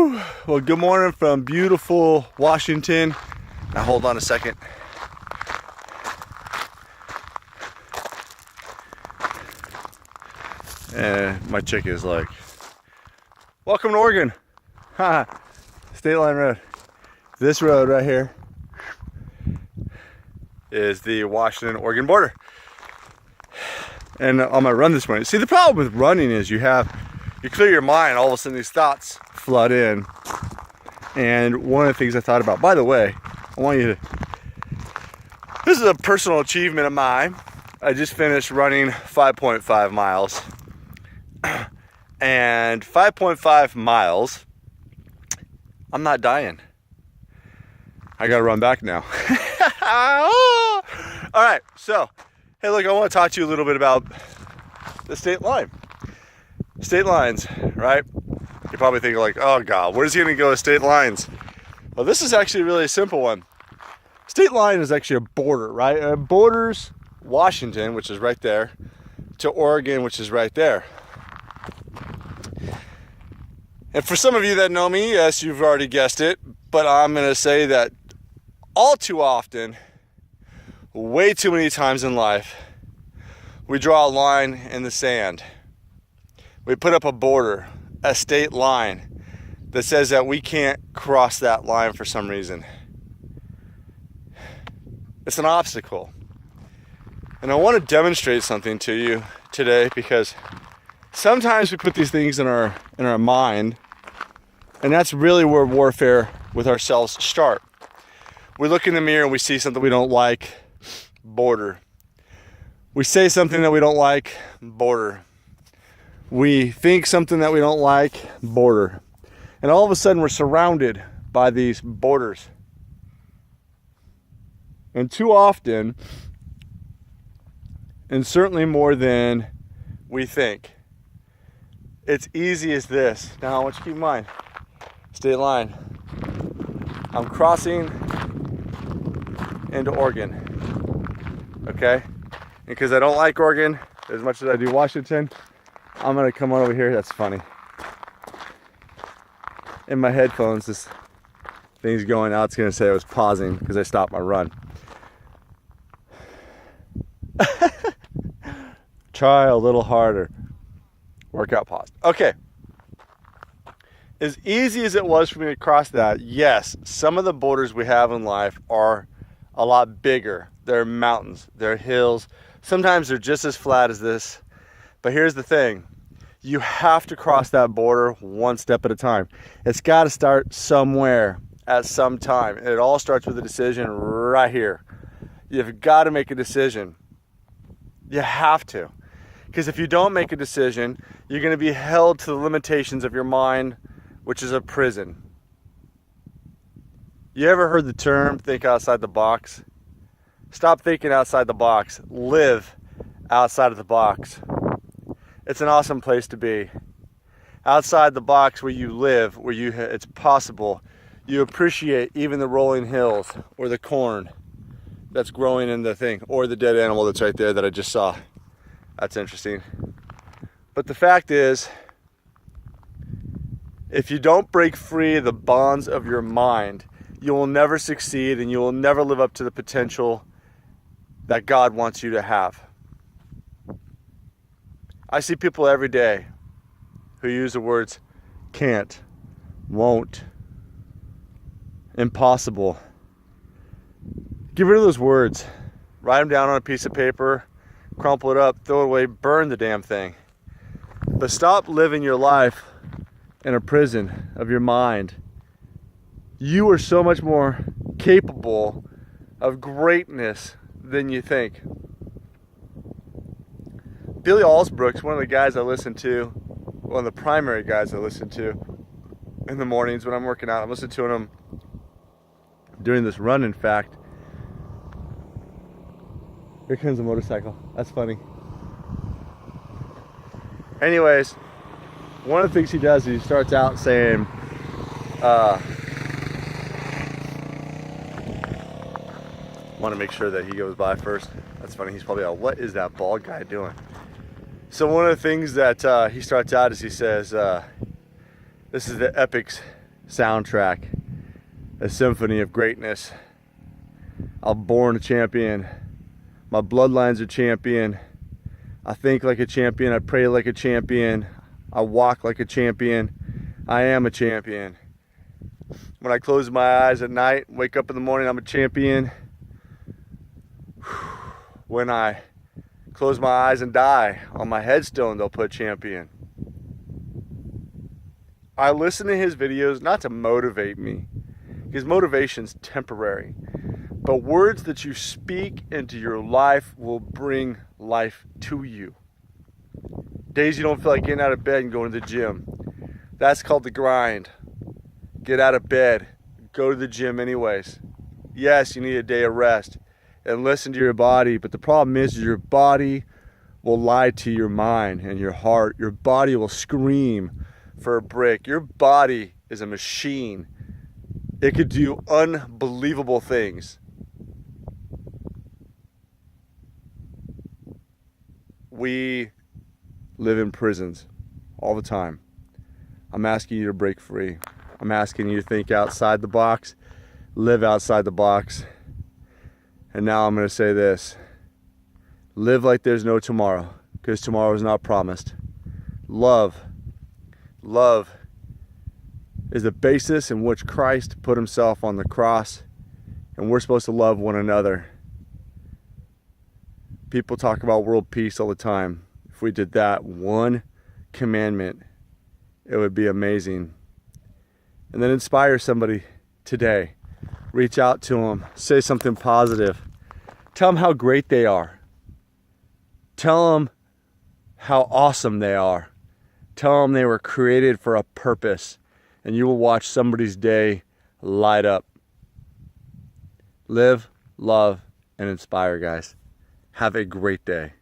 Woo! Well, good morning from beautiful Washington. Now hold on a second. And my chick is like, welcome to Oregon. Ha! State Line Road. This road right here is the Washington-Oregon border. And on my run this morning, see, the problem with running is you clear your mind, all of a sudden these thoughts flood in. And one of the things I thought about, by the way, this is a personal achievement of mine. I just finished running 5.5 miles. And 5.5 miles, I'm not dying. I gotta run back now. All right, so, hey, look, I want to talk to you a little bit about the state line. State lines, right? You're probably thinking like, oh God, where's he gonna go with state lines? Well, this is actually a really simple one. State line is actually a border, right? It borders Washington, which is right there, to Oregon, which is right there. And for some of you that know me, yes, you've already guessed it, but I'm gonna say that all too often, way too many times in life, we draw a line in the sand. We put up a border, a state line that says that we can't cross that line for some reason. It's an obstacle. And I want to demonstrate something to you today, because sometimes we put these things in our mind, and that's really where warfare with ourselves start. We look in the mirror and we see something we don't like, border. We say something that we don't like, border. We think something that we don't like, border. And all of a sudden we're surrounded by these borders. And too often, and certainly more than we think, it's easy as this. Now I want you to keep in mind, state line. I'm crossing into Oregon, okay? And because I don't like Oregon as much as I do Washington, I'm gonna come on over here. That's funny. In my headphones, this thing's going out. It's gonna say I was pausing because I stopped my run. Try a little harder. Workout paused. Okay. As easy as it was for me to cross that, yes, some of the borders we have in life are a lot bigger. They're mountains, they're hills. Sometimes they're just as flat as this. But here's the thing. You have to cross that border one step at a time. It's got to start somewhere at some time. And it all starts with a decision right here. You've got to make a decision. You have to. Because if you don't make a decision, you're going to be held to the limitations of your mind, which is a prison. You ever heard the term, think outside the box? Stop thinking outside the box. Live outside of the box. It's an awesome place to be. Outside the box where you live, where it's possible, you appreciate even the rolling hills or the corn that's growing in the thing, or the dead animal that's right there that I just saw. That's interesting. But the fact is, if you don't break free of the bonds of your mind, you will never succeed and you will never live up to the potential that God wants you to have. I see people every day who use the words can't, won't, impossible. Get rid of those words. Write them down on a piece of paper, crumple it up, throw it away, burn the damn thing. But stop living your life in a prison of your mind. You are so much more capable of greatness than you think. Billy Alsbrooks, one of the guys I listen to, one of the primary guys I listen to in the mornings when I'm working out. I'm listening to him during this run, in fact. Here comes a motorcycle. That's funny. Anyways, one of the things he does is he starts out saying, want to make sure that he goes by first. That's funny. He's probably out, what is that bald guy doing? So one of the things that he starts out is he says, this is the soundtrack, a symphony of greatness. I'm born a champion. My bloodline's a champion. I think like a champion. I pray like a champion. I walk like a champion. I am a champion. When I close my eyes at night, wake up in the morning, I'm a champion. When I close my eyes and die, on my headstone they'll put champion. I listen to his videos not to motivate me, because motivation's temporary. But words that you speak into your life will bring life to you. Days you don't feel like getting out of bed and going to the gym. That's called the grind. Get out of bed. Go to the gym anyways. Yes, you need a day of rest. And listen to your body. But the problem is your body will lie to your mind and your heart. Your body will scream for a break. Your body is a machine. It could do unbelievable things. We live in prisons all the time. I'm asking you to break free. I'm asking you to think outside the box, live outside the box. And now I'm going to say this. Live like there's no tomorrow, because tomorrow is not promised. Love is the basis in which Christ put himself on the cross, and we're supposed to love one another. People talk about world peace all the time. If we did that one commandment, it would be amazing. And then inspire somebody today. Reach out to them. Say something positive. Tell them how great they are. Tell them how awesome they are. Tell them they were created for a purpose, and you will watch somebody's day light up. Live, love, and inspire, guys. Have a great day.